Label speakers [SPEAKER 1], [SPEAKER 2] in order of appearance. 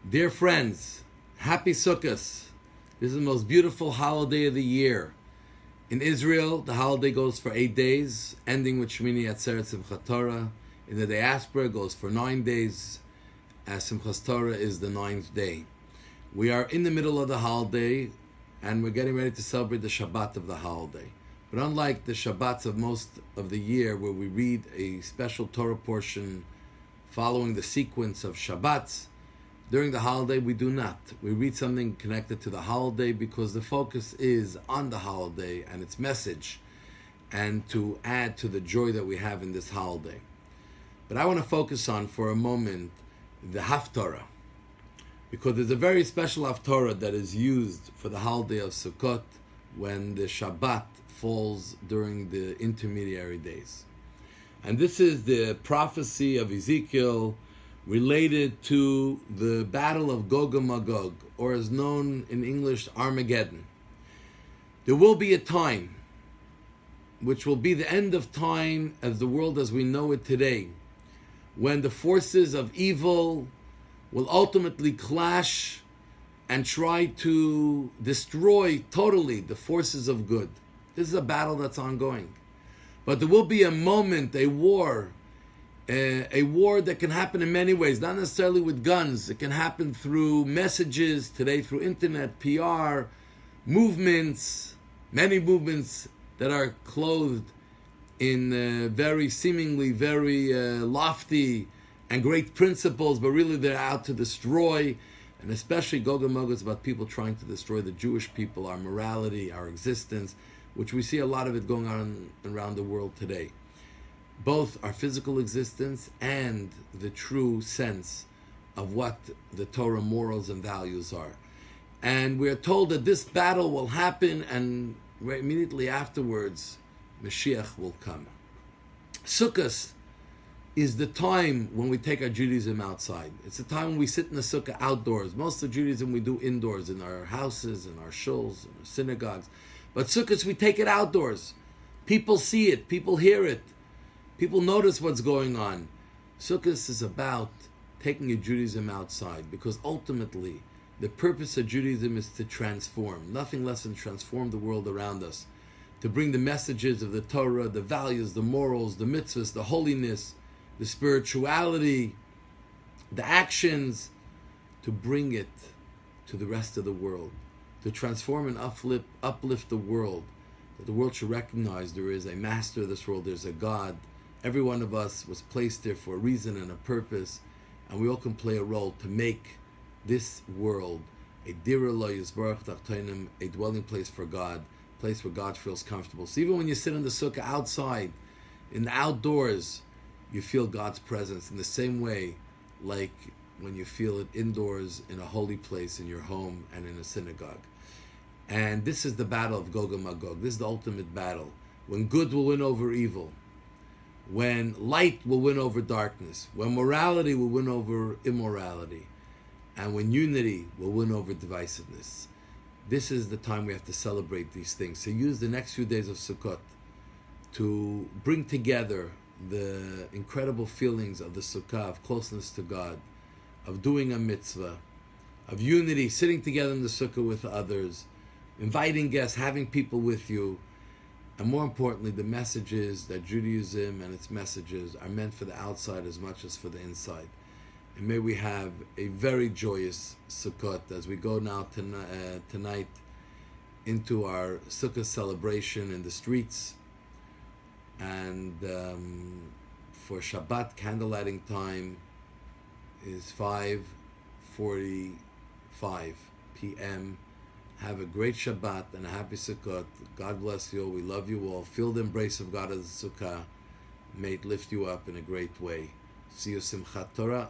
[SPEAKER 1] Dear friends, happy Sukkot. This is the most beautiful holiday of the year. In Israel, the holiday goes for 8 days, ending with Shmini Atzeret Simchat Torah. In the diaspora, it goes for 9 days, as Simchat Torah is the 9th day. We are in the middle of the holiday, and we're getting ready to celebrate the Shabbat of the holiday. But unlike the Shabbats of most of the year, where we read a special Torah portion following the sequence of Shabbats, during the holiday we do not. We read something connected to the holiday because the focus is on the holiday and its message, and to add to the joy that we have in this holiday. But I want to focus on for a moment the Haftarah, because there's a very special Haftarah that is used for the holiday of Sukkot when the Shabbat falls during the intermediary days. And this is the prophecy of Ezekiel related to the battle of Gog and Magog, or as known in English, Armageddon. There will be a time, which will be the end of time as the world as we know it today, when the forces of evil will ultimately clash and try to destroy totally the forces of good. This is a battle that's ongoing. But there will be a moment, a war that can happen in many ways, not necessarily with guns. It can happen through messages, today through internet, PR, movements, many movements that are clothed in seemingly very lofty and great principles, but really they're out to destroy. And especially Gog and Magog is about people trying to destroy the Jewish people, our morality, our existence, which we see a lot of it going on around the world today. Both our physical existence and the true sense of what the Torah morals and values are. And we are told that this battle will happen, and immediately afterwards, Mashiach will come. Sukkot is the time when we take our Judaism outside. It's the time when we sit in the sukkah outdoors. Most of Judaism we do indoors, in our houses, in our shuls, in our synagogues. But Sukkot, we take it outdoors. People see it, people hear it. People notice what's going on. Sukkot is about taking your Judaism outside, because ultimately the purpose of Judaism is to transform, nothing less than transform the world around us, to bring the messages of the Torah, the values, the morals, the mitzvahs, the holiness, the spirituality, the actions, to bring it to the rest of the world, to transform and uplift the world, that the world should recognize there is a master of this world, there's a God. Every one of us was placed there for a reason and a purpose, and we all can play a role to make this world a dira lo yisbarach tachtonim, a dwelling place for God, a place where God feels comfortable. So even when you sit in the sukkah outside, in the outdoors, you feel God's presence in the same way like when you feel it indoors in a holy place in your home and in a synagogue. And this is the battle of Gog and Magog. This is the ultimate battle, when good will win over evil, when light will win over darkness, when morality will win over immorality, and when unity will win over divisiveness. This is the time we have to celebrate these things. So use the next few days of Sukkot to bring together the incredible feelings of the Sukkah, of closeness to God, of doing a mitzvah, of unity, sitting together in the Sukkah with others, inviting guests, having people with you. And more importantly, the message is that Judaism and its messages are meant for the outside as much as for the inside. And may we have a very joyous Sukkot as we go now tonight into our Sukkot celebration in the streets. And for Shabbat, candlelighting time is 5:45 p.m. Have a great Shabbat and a happy Sukkot. God bless you all. We love you all. Feel the embrace of God as a Sukkah. May it lift you up in a great way. See you Simchat Torah.